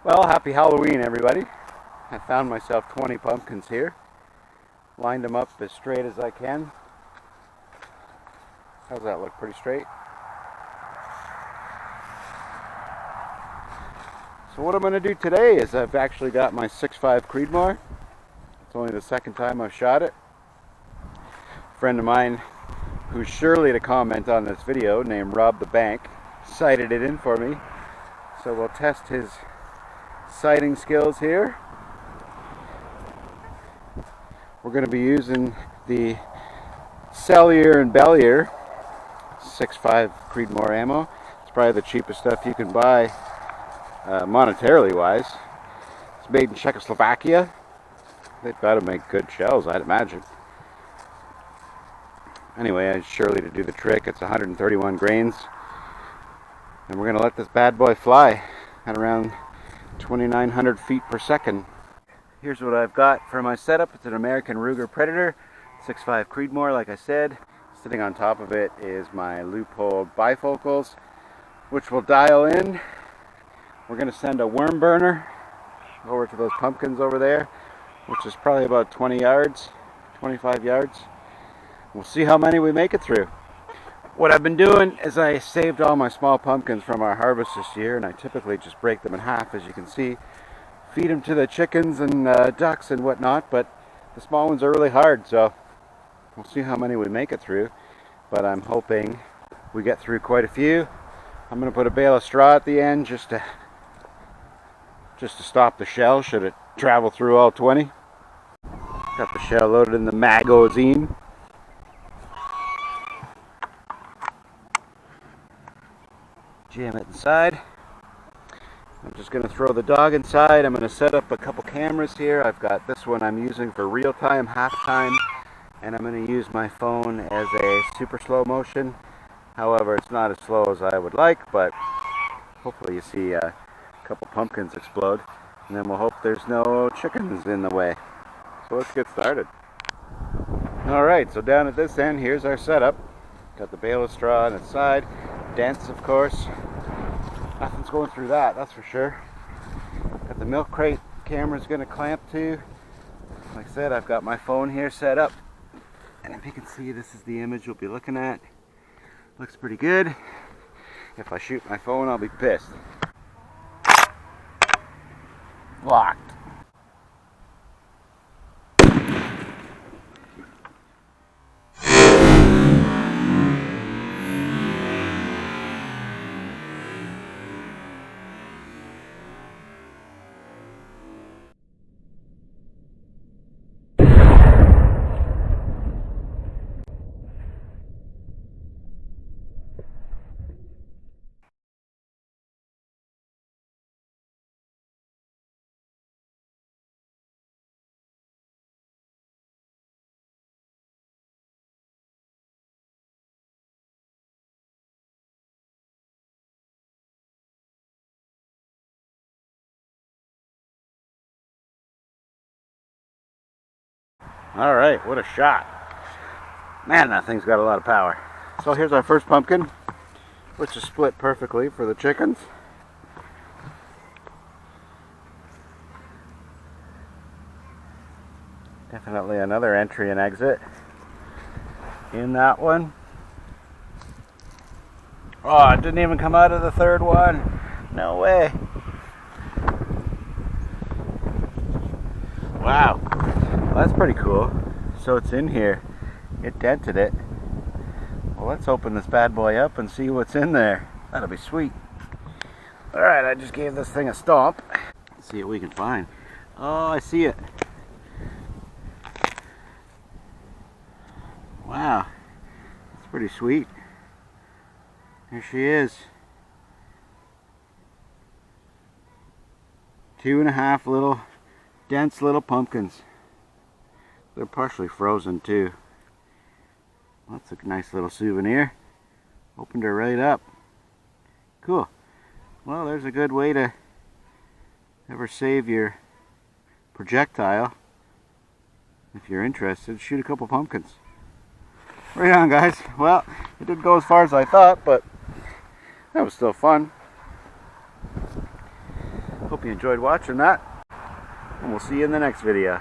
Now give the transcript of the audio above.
Well, happy Halloween, everybody. I found myself 20 pumpkins here. Lined them up as straight as I can. How's that look? Pretty straight? So what I'm going to do today is I've actually got my 6.5 Creedmore. It's only the second time I've shot it. A friend of mine, who's surely to comment on this video, named Rob the Bank, sighted it in for me. So we'll test his sighting skills here. We're going to be using the Cellier and Bellier 6.5 Creedmore ammo. It's probably the cheapest stuff you can buy monetarily wise. It's made in Czechoslovakia. They've got to make good shells, I'd imagine. Anyway, surely to do the trick, it's 131 grains. And we're going to let this bad boy fly at around 2,900 feet per second. Here's what I've got for my setup. It's an American Ruger Predator 6.5 Creedmore, like I said. Sitting on top of it is my loophole bifocals, which will dial in. We're going to send a worm burner over to those pumpkins over there, which is probably about 20 yards, 25 yards. We'll see how many we make it through. What I've been doing is I saved all my small pumpkins from our harvest this year, and I typically just break them in half, as you can see. Feed them to the chickens and ducks and whatnot, but the small ones are really hard, so we'll see how many we make it through. But I'm hoping we get through quite a few. I'm going to put a bale of straw at the end just to stop the shell should it travel through all 20. Got the shell loaded in the magazine. Jam it inside. I'm just going to throw the dog inside. I'm going to set up a couple cameras here. I've got this one I'm using for real time, half time, and I'm going to use my phone as a super slow motion. However, it's not as slow as I would like, but hopefully you see a couple pumpkins explode, and then we'll hope there's no chickens in the way. So let's get started. Alright, so down at this end, here's our setup. Got the bale of straw on its side. Dense, of course. Nothing's going through that, that's for sure. Got the milk crate camera's going to clamp to. Like I said, I've got my phone here set up. And if you can see, this is the image you'll be looking at. Looks pretty good. If I shoot my phone, I'll be pissed. Locked. Alright, what a shot. Man, that thing's got a lot of power. So here's our first pumpkin, which is split perfectly for the chickens. Definitely another entry and exit in that one. Oh, it didn't even come out of the third one. No way. Wow. Well, that's pretty cool. So it's in here. It dented it. Well, let's open this bad boy up and see what's in there. That'll be sweet. Alright, I just gave this thing a stomp. Let's see what we can find. Oh, I see it. Wow. That's pretty sweet. Here she is. 2.5 little dense little pumpkins. They're partially frozen too. That's a nice little souvenir. Opened her right up. Cool. Well, there's a good way to ever save your projectile. If you're interested, shoot a couple pumpkins. Right on, guys. Well, it didn't go as far as I thought, but that was still fun. Hope you enjoyed watching that, and we'll see you in the next video.